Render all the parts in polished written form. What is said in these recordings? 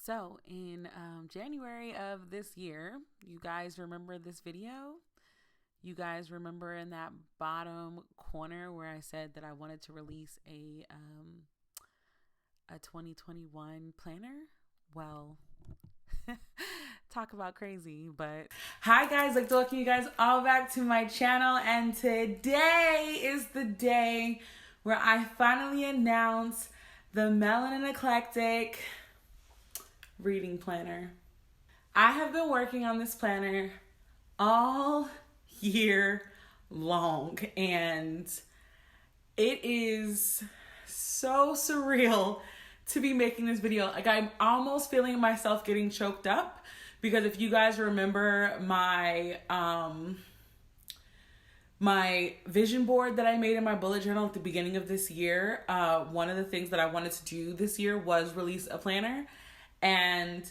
So in January of this year, you guys remember this video? You guys remember in that bottom corner where I said that I wanted to release a 2021 planner? Well, talk about crazy, but hi guys, like to welcome you guys all back to my channel, and today is the day where I finally announce the Melanin Eclectic reading planner. I have been working on this planner all year long, and it is so surreal to be making this video. Like, I'm almost feeling myself getting choked up because if you guys remember my vision board that I made in my bullet journal at the beginning of this year, one of the things that I wanted to do this year was release a planner. And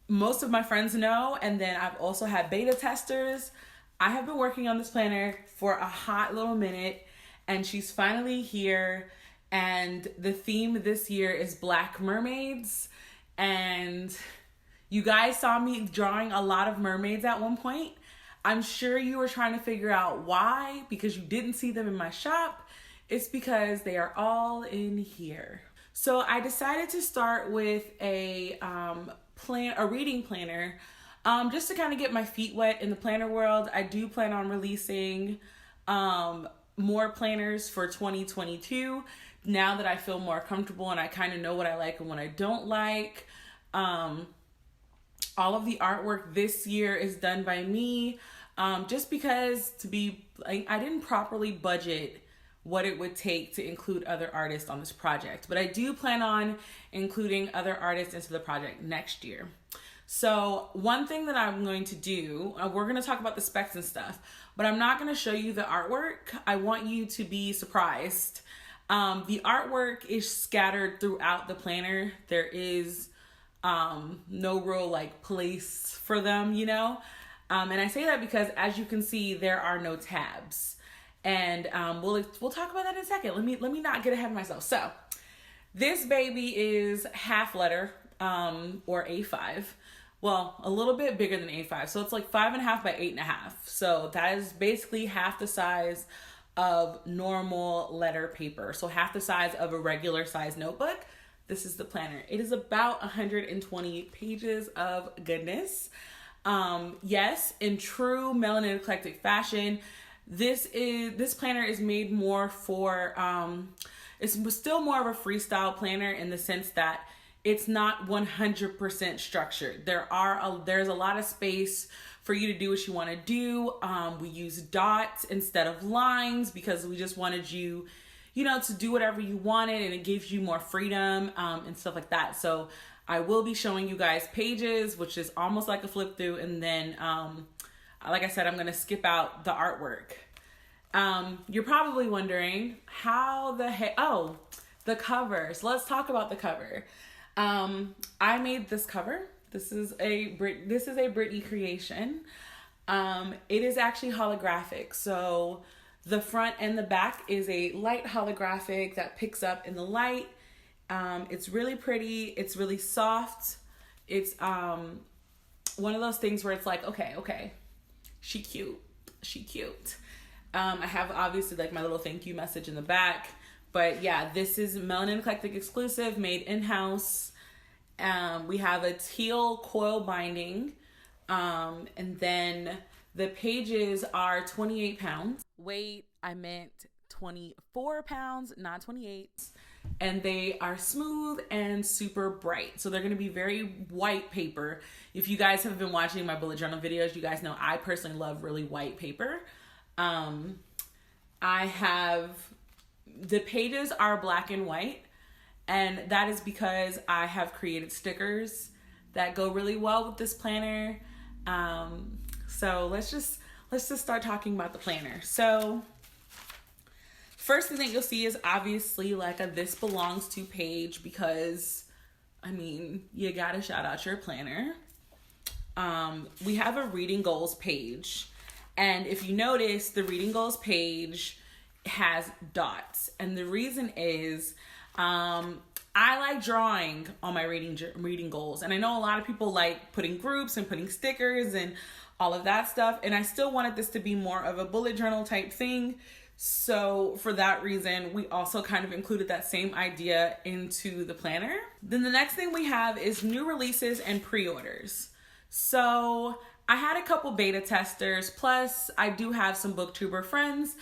most of my friends know, and then I've also had beta testers. I have been working on this planner for a hot little minute, and she's finally here. And the theme this year is Black mermaids. And you guys saw me drawing a lot of mermaids at one point. I'm sure you were trying to figure out why, because you didn't see them in my shop. It's because they are all in here. So I decided to start with a reading planner, just to kind of get my feet wet in the planner world. I do plan on releasing more planners for 2022 now that I feel more comfortable and I kind of know what I like and what I don't like. All of the artwork this year is done by me, just because I didn't properly budget what it would take to include other artists on this project. But I do plan on including other artists into the project next year. So one thing that I'm going to do, we're going to talk about the specs and stuff, but I'm not going to show you the artwork. I want you to be surprised. The artwork is scattered throughout the planner. There is no real place for them, you know? And I say that because, as you can see, there are no tabs. And we'll talk about that in a second. Let me not get ahead of myself. So this baby is half letter, or A5. Well, a little bit bigger than A5. So it's like 5.5 by 8.5. So that is basically half the size of normal letter paper. So half the size of a regular size notebook. This is the planner. It is about 120 pages of goodness. Yes, in true Melanin Eclectic fashion, this planner is made more for, it's still more of a freestyle planner in the sense that it's not 100% structured. There's a lot of space for you to do what you want to do. We use dots instead of lines because we just wanted you to do whatever you wanted, and it gives you more freedom, and stuff like that. So I will be showing you guys pages, which is almost like a flip through, and then, like I said, I'm going to skip out the artwork. You're probably wondering how the heck, the covers. Let's talk about the cover. I made this cover. This is a Brittany creation. It is actually holographic. So the front and the back is a light holographic that picks up in the light. It's really pretty. It's really soft. It's, one of those things where it's like, okay, she cute. I have obviously my little thank you message in the back, but yeah, this is Melanin Eclectic exclusive, made in-house. We have a teal coil binding, and then the pages are 28 pounds. Wait, I meant 24 pounds, not 28. And they are smooth and super bright. So they're going to be very white paper. If you guys have been watching my bullet journal videos, you guys know I personally love really white paper. The pages are black and white, and that is because I have created stickers that go really well with this planner. So let's just start talking about the planner. So first thing that you'll see is obviously a this belongs to page, because you gotta shout out your planner. We have a reading goals page, and if you notice, the reading goals page has dots, and the reason is I I like drawing on my reading goals. And I know a lot of people like putting groups and putting stickers and all of that stuff. And I still wanted this to be more of a bullet journal type thing. So for that reason, we also kind of included that same idea into the planner. Then the next thing we have is new releases and pre-orders. So I had a couple beta testers, plus I do have some booktuber friends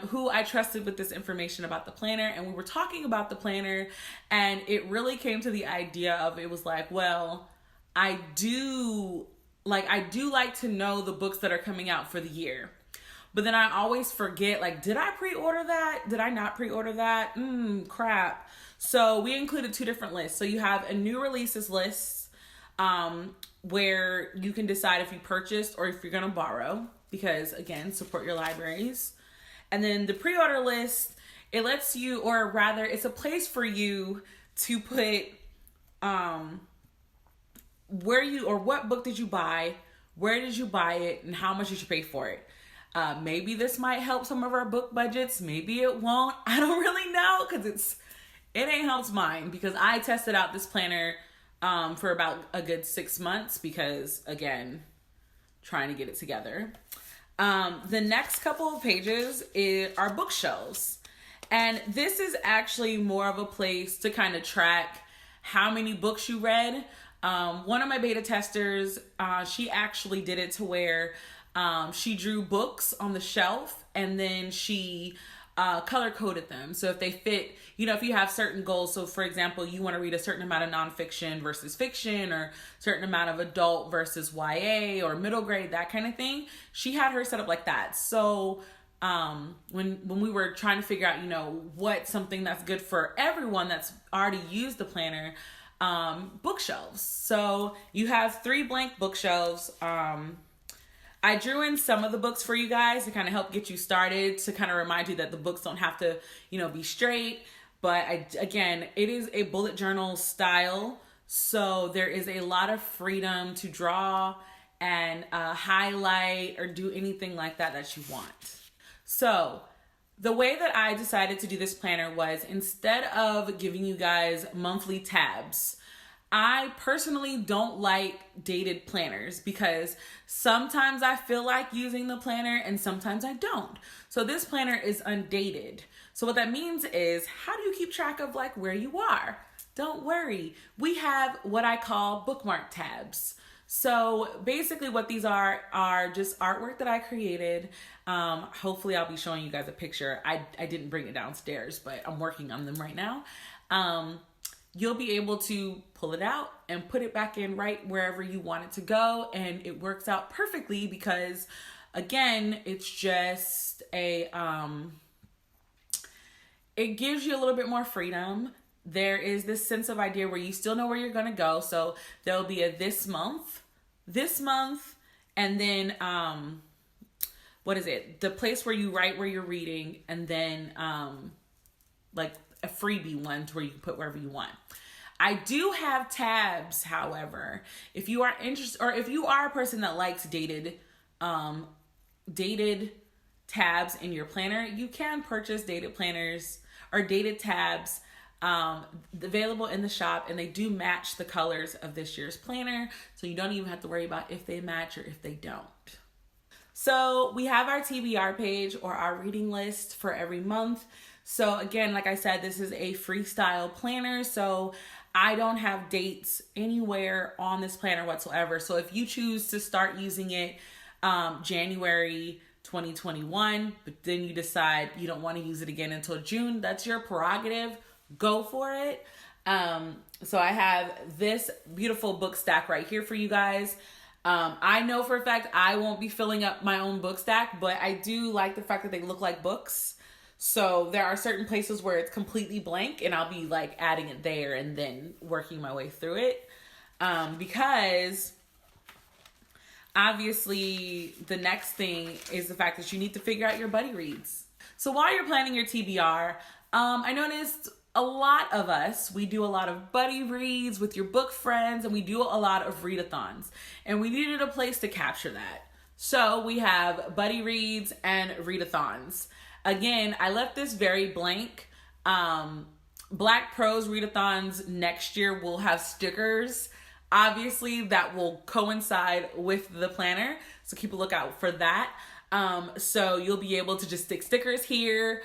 who I trusted with this information about the planner. And we were talking about the planner, and it really came to the idea of, it was like, well, I do like to know the books that are coming out for the year. But then I always forget, like, did I pre-order that? Did I not pre-order that? Crap. So we included two different lists. So you have a new releases list, where you can decide if you purchased or if you're going to borrow, because again, support your libraries. And then the pre-order list, it lets you, or rather it's a place for you to put, where you, or what book did you buy, where did you buy it, and how much did you pay for it. Maybe this might help some of our book budgets. Maybe it won't. I don't really know, because it ain't helped mine, because I tested out this planner for about a good 6 months, because again, trying to get it together. The next couple of pages are bookshelves. And this is actually more of a place to kind of track how many books you read. One of my beta testers, she actually did it to where she drew books on the shelf, and then she color coded them. So if they fit, if you have certain goals, so for example, you want to read a certain amount of nonfiction versus fiction, or certain amount of adult versus YA or middle grade, that kind of thing, she had her set up like that. So when we were trying to figure out, what's something that's good for everyone that's already used the planner, bookshelves. So you have 3 blank bookshelves. I drew in some of the books for you guys to kind of help get you started, to kind of remind you that the books don't have to, be straight. But again, it is a bullet journal style. So there is a lot of freedom to draw and highlight or do anything like that you want. So the way that I decided to do this planner was, instead of giving you guys monthly tabs, I personally don't like dated planners, because sometimes I feel like using the planner and sometimes I don't. So this planner is undated. So what that means is, how do you keep track of like where you are? Don't worry. We have what I call bookmark tabs. So basically what these are just artwork that I created. Hopefully I'll be showing you guys a picture. I didn't bring it downstairs, but I'm working on them right now. You'll be able to pull it out and put it back in right wherever you want it to go. And it works out perfectly, because again, it's just it gives you a little bit more freedom. There is this sense of idea where you still know where you're going to go. So there'll be a this month, and then, the place where you write where you're reading, and then, like a freebie one to where you can put wherever you want. I do have tabs, however. If you are interested, or if you are a person that likes dated tabs in your planner, you can purchase dated planners or dated tabs available in the shop, and they do match the colors of this year's planner, so you don't even have to worry about if they match or if they don't. So we have our TBR page, or our reading list, for every month. So again, like I said, this is a freestyle planner, so I don't have dates anywhere on this planner whatsoever. So if you choose to start using it January 2021, but then you decide you don't want to use it again until June, that's your prerogative. Go for it. So I have this beautiful book stack right here for you guys. I know for a fact I won't be filling up my own book stack, but I do like the fact that they look like books. So there are certain places where it's completely blank, and I'll be like adding it there and then working my way through it. Because obviously the next thing is the fact that you need to figure out your buddy reads. So while you're planning your TBR, I noticed a lot of us, we do a lot of buddy reads with your book friends, and we do a lot of readathons, and we needed a place to capture that. So we have buddy reads and readathons. Again, I left this very blank. Black Prose readathons next year will have stickers, obviously, that will coincide with the planner. So keep a lookout for that. So you'll be able to just stick stickers here.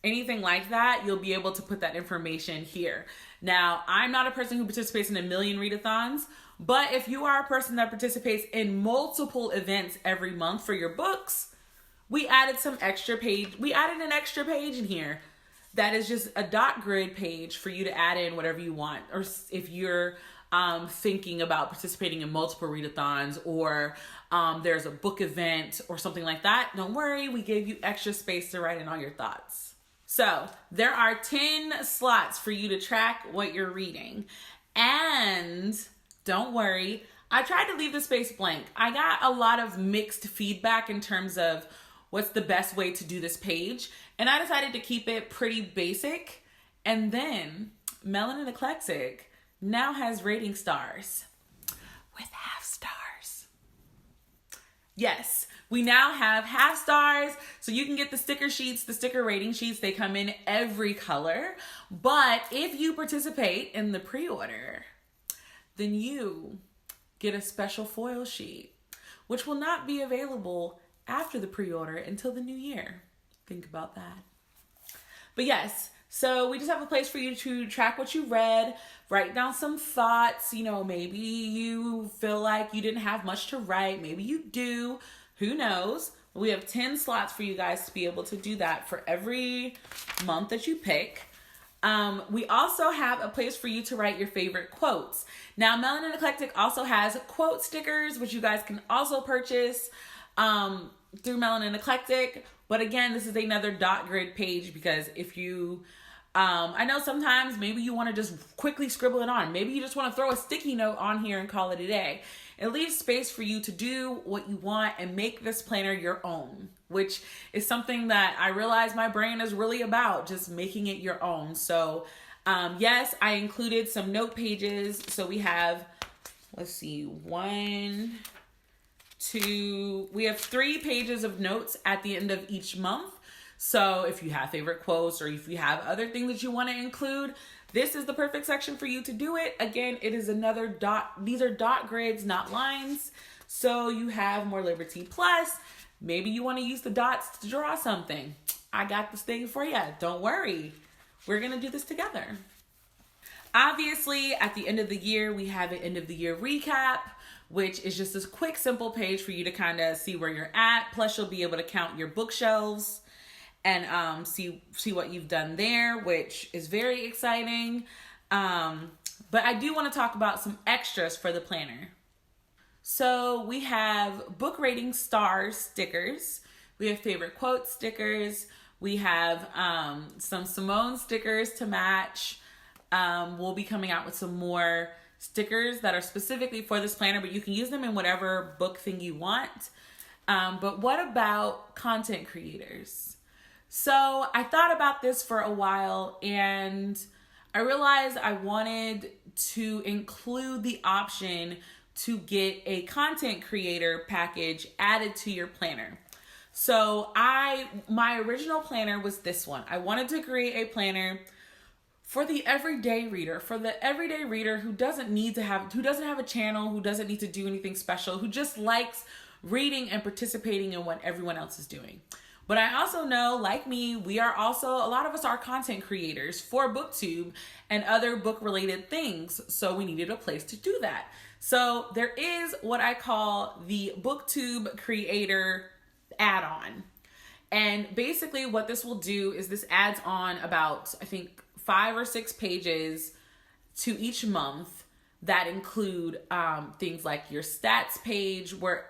Anything like that, you'll be able to put that information here. Now, I'm not a person who participates in a million readathons, but if you are a person that participates in multiple events every month for your books, we added an extra page in here that is just a dot grid page for you to add in whatever you want. Or if you're thinking about participating in multiple readathons, or there's a book event or something like that, don't worry, we gave you extra space to write in all your thoughts. So there are 10 slots for you to track what you're reading. And don't worry, I tried to leave the space blank. I got a lot of mixed feedback in terms of what's the best way to do this page. And I decided to keep it pretty basic. And then Melanin Eclectic now has rating stars with half stars. Yes, we now have half stars. So you can get the sticker sheets, the sticker rating sheets. They come in every color. But if you participate in the pre-order, then you get a special foil sheet, which will not be available after the pre-order until the new year. Think about that. But yes, so we just have a place for you to track what you read, write down some thoughts. You know, maybe you feel like you didn't have much to write. Maybe you do. Who knows? We have 10 slots for you guys to be able to do that for every month that you pick. We also have a place for you to write your favorite quotes. Now, Melanin Eclectic also has quote stickers, which you guys can also purchase through Melanin Eclectic. But again, this is another dot grid page because if you, I know sometimes maybe you want to just quickly scribble it on. Maybe you just want to throw a sticky note on here and call it a day. It leaves space for you to do what you want and make this planner your own, which is something that I realize my brain is really about, just making it your own. So yes, I included some note pages. So we have, let's see, we have 3 pages of notes at the end of each month. So if you have favorite quotes or if you have other things that you want to include, this is the perfect section for you to do it. Again, it is another dot. These are dot grids, not lines. So you have more liberty. Plus, maybe you want to use the dots to draw something. I got this thing for you. Don't worry. We're going to do this together. Obviously, at the end of the year, we have an end of the year recap, which is just this quick, simple page for you to kind of see where you're at. Plus, you'll be able to count your bookshelves and see what you've done there, which is very exciting. But I do want to talk about some extras for the planner. So we have book rating stars stickers. We have favorite quote stickers. We have some Simone stickers to match. We'll be coming out with some more stickers that are specifically for this planner, but you can use them in whatever book thing you want. But what about content creators? So I thought about this for a while and I realized I wanted to include the option to get a content creator package added to your planner. So my original planner was this one. I wanted to create a planner for the everyday reader, who doesn't have a channel, who doesn't need to do anything special, who just likes reading and participating in what everyone else is doing. But I also know, like me, a lot of us are content creators for BookTube and other book-related things. So we needed a place to do that. So there is what I call the BookTube Creator add-on. And basically what this will do is this adds on about, I think, 5 or 6 pages to each month that include things like your stats page, where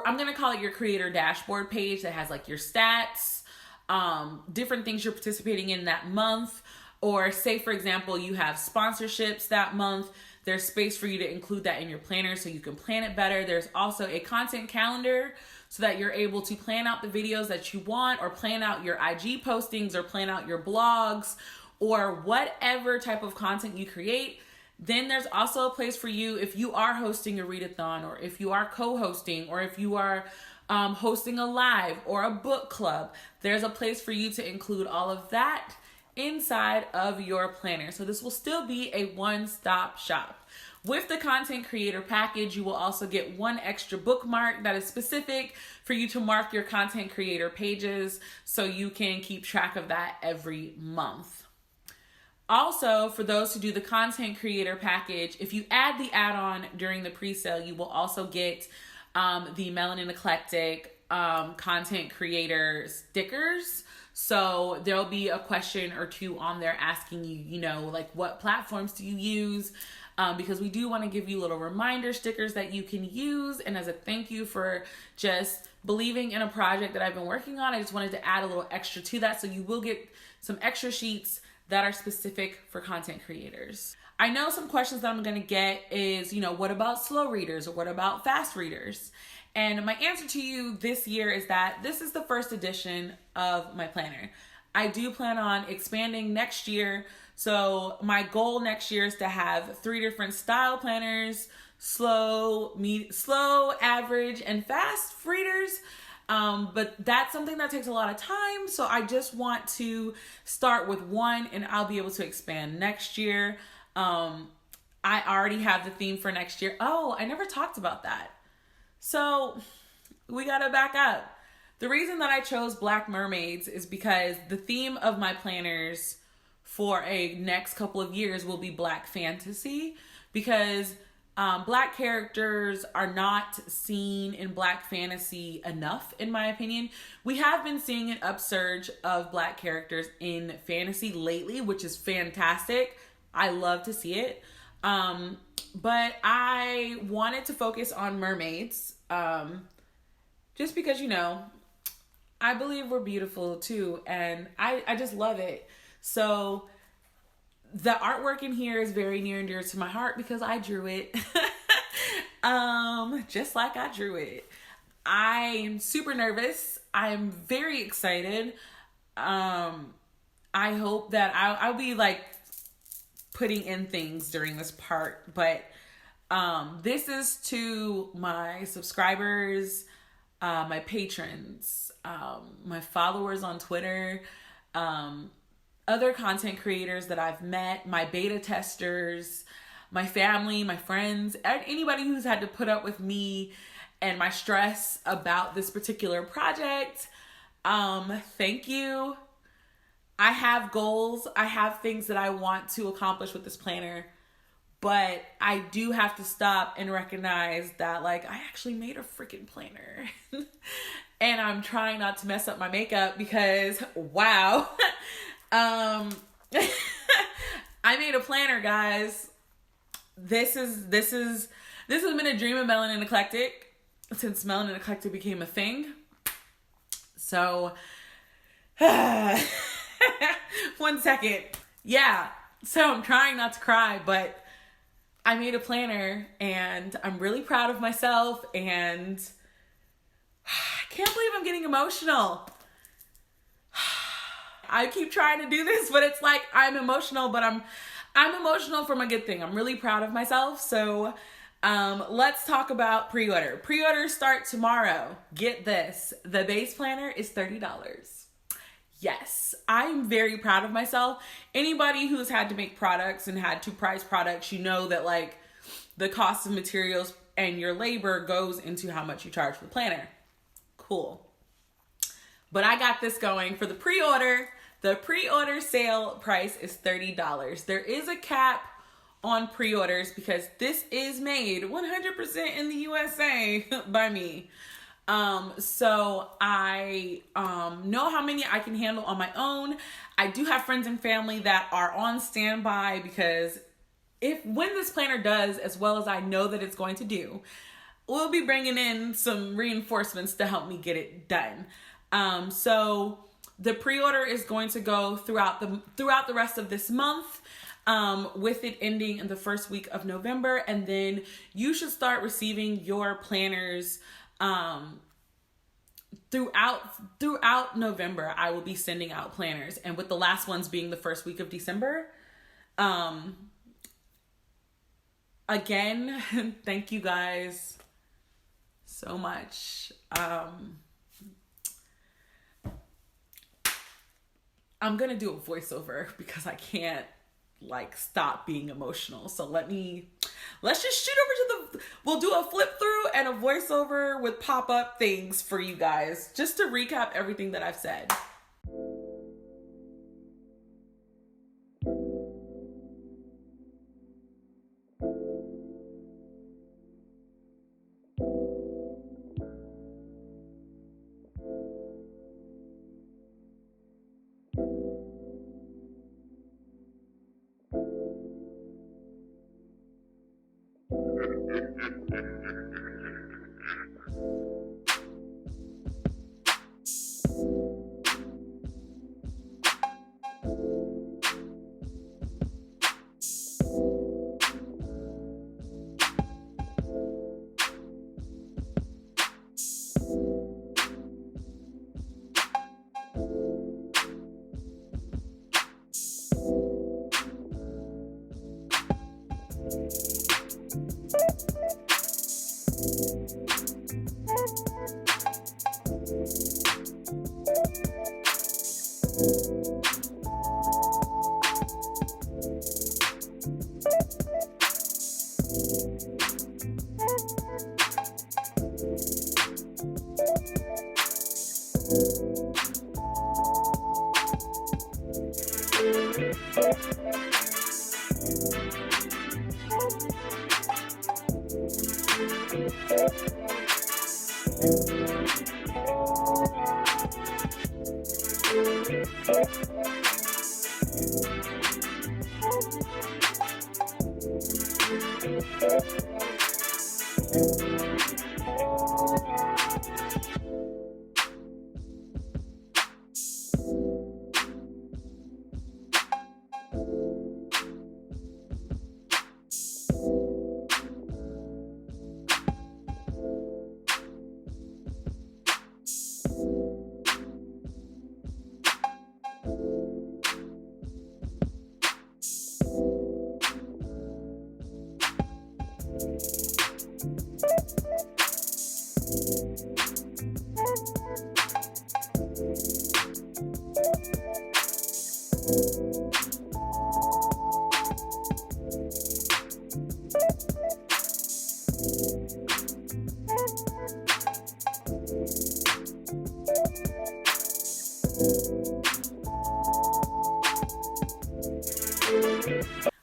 I'm going to call it your creator dashboard page that has like your stats, different things you're participating in that month. Or say, for example, you have sponsorships that month. There's space for you to include that in your planner so you can plan it better. There's also a content calendar so that you're able to plan out the videos that you want, or plan out your IG postings, or plan out your blogs, or whatever type of content you create. Then there's also a place for you if you are hosting a readathon, or if you are co-hosting, or if you are hosting a live or a book club. There's a place for you to include all of that inside of your planner. So this will still be a one-stop shop. With the content creator package, you will also get one extra bookmark that is specific for you to mark your content creator pages so you can keep track of that every month. Also, for those who do the content creator package, if you add the add-on during the pre-sale, you will also get the Melanin Eclectic content creator stickers. So there'll be a question or two on there asking you, like what platforms do you use? Because we do want to give you little reminder stickers that you can use. And as a thank you for just believing in a project that I've been working on, I just wanted to add a little extra to that. So you will get some extra sheets that are specific for content creators. I know some questions that I'm going to get is, what about slow readers or what about fast readers? And my answer to you this year is that this is the first edition of my planner. I do plan on expanding next year. So my goal next year is to have 3 different style planners, slow, average, and fast readers. But that's something that takes a lot of time. So I just want to start with one and I'll be able to expand next year. I already have the theme for next year. Oh, I never talked about that. So we gotta back up. The reason that I chose Black Mermaids is because the theme of my planners for a next couple of years will be Black fantasy, because Black characters are not seen in Black fantasy enough, in my opinion. We have been seeing an upsurge of Black characters in fantasy lately, which is fantastic. I love to see it. But I wanted to focus on mermaids, just because, I believe we're beautiful too, and I just love it. So the artwork in here is very near and dear to my heart because I drew it. Just like I drew it. I am super nervous. I'm very excited. I hope that I'll be like putting in things during this part, but this is to my subscribers, my patrons, my followers on Twitter, other content creators that I've met, my beta testers, my family, my friends, anybody who's had to put up with me and my stress about this particular project. Thank you. I have goals. I have things that I want to accomplish with this planner, but I do have to stop and recognize that I actually made a freaking planner and I'm trying not to mess up my makeup because wow. I made a planner, guys. This has been a dream of Melanin Eclectic since Melanin Eclectic became a thing. So, 1 second. Yeah. So I'm trying not to cry, but I made a planner and I'm really proud of myself and I can't believe I'm getting emotional. I keep trying to do this, but it's like I'm emotional, but I'm emotional from a good thing. I'm really proud of myself. So let's talk about pre-order. Pre-orders start tomorrow. Get this. The base planner is $30. Yes, I'm very proud of myself. Anybody who's had to make products and had to price products, that the cost of materials and your labor goes into how much you charge for the planner. Cool. But I got this going for the pre-order. The pre-order sale price is $30. There is a cap on pre-orders because this is made 100% in the USA by me. So I know how many I can handle on my own. I do have friends and family that are on standby because when this planner does as well as I know that it's going to do, we'll be bringing in some reinforcements to help me get it done. So the pre-order is going to go throughout the rest of this month, with it ending in the first week of November. And then you should start receiving your planners, throughout November. I will be sending out planners, and with the last ones being the first week of December. Again, thank you guys so much. I'm gonna do a voiceover because I can't like stop being emotional. So let's just shoot over to we'll do a flip through and a voiceover with pop-up things for you guys, just to recap everything that I've said.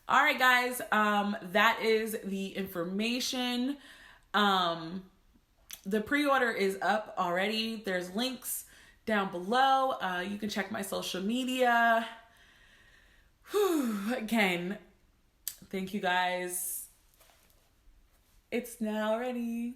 All right, guys, that is the information. The pre-order is up already. There's links down below. You can check my social media. Again, thank you guys. It's now ready.